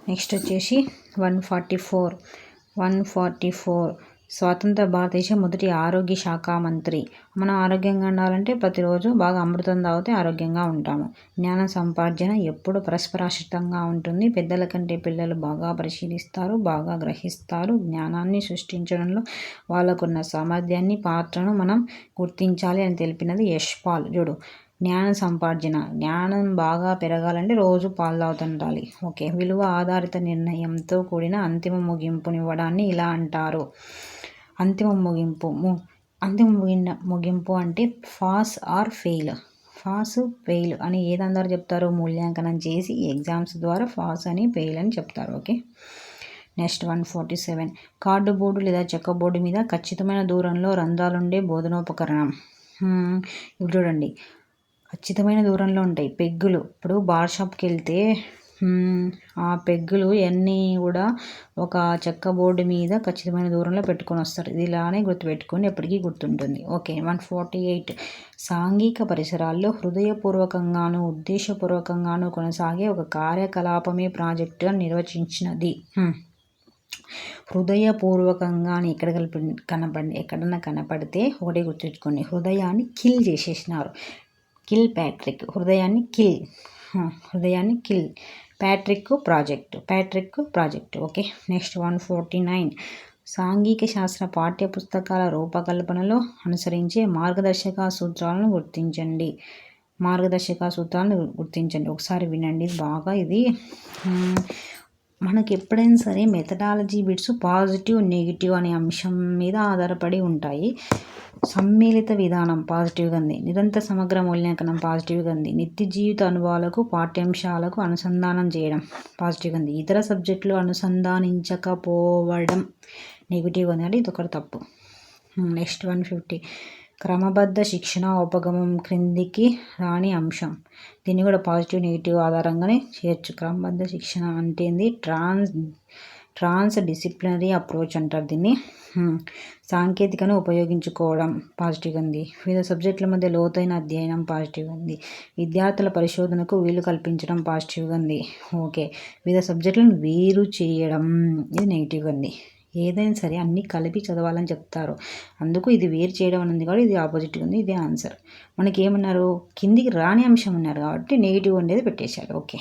Next వచ్చేసి 144 స్వాతంత్ర భారతదేశ మొదటి ఆరోగ్య శాఖ మంత్రి. మనం ఆరోగ్యంగా ఉండాలంటే ప్రతిరోజు బాగా అమృతం తాగితే ఆరోగ్యంగా ఉంటాము. జ్ఞాన సముపార్జన ఎప్పుడు పరస్పరాశ్రితంగా ఉంటుంది. పెద్దల కంటే పిల్లలు బాగా పరిశీలిస్తారు, బాగా గ్రహిస్తారు. జ్ఞానాన్ని సృష్టించడంలో వాళ్ళకున్న సామర్థ్యాన్ని, పాత్రను మనం గుర్తించాలి అని తెలిపినది యశ్పాల్. చూడు, జ్ఞాన సముపార్జన, జ్ఞానం బాగా పెరగాలంటే రోజు పాలు తాగుతుండాలి. ఓకే, విలువ ఆధారిత నిర్ణయంతో కూడిన అంతిమ ముగింపునివ్వడాన్ని ఇలా అంటారు. అంతిమ ముగింపు అంటే pass or fail. Pass fail అని ఏదందరూ చెప్తారు? మూల్యాంకనం చేసి ఎగ్జామ్స్ ద్వారా పాస్ అని ఫెయిల్ అని చెప్తారు. ఓకే, నెక్స్ట్ 147 కార్డు బోర్డు లేదా చెక్క బోర్డు మీద ఖచ్చితమైన దూరంలో రంధ్రాలుండే బోధనోపకరణం. ఇప్పుడు చూడండి, ఖచ్చితమైన దూరంలో ఉంటాయి పెగ్గులు. ఇప్పుడు బార్ షాప్కి వెళ్తే ఆ పెగ్గులు అన్నీ కూడా ఒక చెక్క బోర్డు మీద ఖచ్చితమైన దూరంలో పెట్టుకొని వస్తారు. ఇది ఇలానే గుర్తుపెట్టుకొని ఎప్పటికీ గుర్తుంటుంది. ఓకే, 148 సాంఘిక పరిసరాల్లో హృదయపూర్వకంగాను ఉద్దేశపూర్వకంగాను కొనసాగే ఒక కార్యకలాపమే ప్రాజెక్టుగా నిర్వచించినది. హృదయపూర్వకంగా అని ఎక్కడన్నా కనపడితే ఒకటే గుర్తుంచుకోండి, హృదయాన్ని కిల్ చేసేసినారు. కిల్ ప్యాట్రిక్, హృదయాన్ని kill Patrick project. Okay, next 149 సాంఘిక శాస్త్ర పాఠ్య పుస్తకాల రూపకల్పనలో అనుసరించే మార్గదర్శక సూత్రాలను గుర్తించండి. ఒకసారి వినండి బాగా. ఇది మనకి ఎప్పుడైనా సరే మెథడాలజీ బిట్స్ పాజిటివ్, నెగిటివ్ అనే అంశం మీద ఆధారపడి ఉంటాయి. సమ్మిళిత విధానం పాజిటివ్గా ఉంది, నిరంతర సమగ్ర మూల్యాంకనం పాజిటివ్గా ఉంది, నిత్య జీవిత అనుభవాలకు పాఠ్యాంశాలకు అనుసంధానం చేయడం పాజిటివ్గా ఉంది, ఇతర సబ్జెక్టులు అనుసంధానించకపోవడం నెగిటివ్గా ఉంది. అంటే ఇది ఒకటి తప్పు. నెక్స్ట్ 150 క్రమబద్ధ శిక్షణ ఉపగమం క్రిందికి రాని అంశం. దీన్ని కూడా పాజిటివ్, నెగిటివ్ ఆధారంగానే చేయొచ్చు. క్రమబద్ధ శిక్షణ అంటే ట్రాన్స్ డిసిప్లినరీ అప్రోచ్ అంటారు దీన్ని. సాంకేతికను ఉపయోగించుకోవడం పాజిటివ్గా ఉంది. వివిధ సబ్జెక్టుల మధ్య లోతైన అధ్యయనం పాజిటివ్గా ఉంది. విద్యార్థుల పరిశోధనకు వీలు కల్పించడం పాజిటివ్గా ఉంది. ఓకే, వివిధ సబ్జెక్టులను వేరు చేయడం ఇది నెగిటివ్గా ఉంది. ఏదైనా సరే అన్నీ కలిపి చదవాలని చెప్తారు, అందుకు ఇది వేరు చేయడం అని ఉంది కాబట్టి ఇది ఆపోజిట్గా ఉంది. ఇదే ఆన్సర్. మనకి ఏమన్నారు? కిందికి రాని అంశం ఉన్నారు కాబట్టి నెగిటివ్ ఉండేది పెట్టేశారు. ఓకే.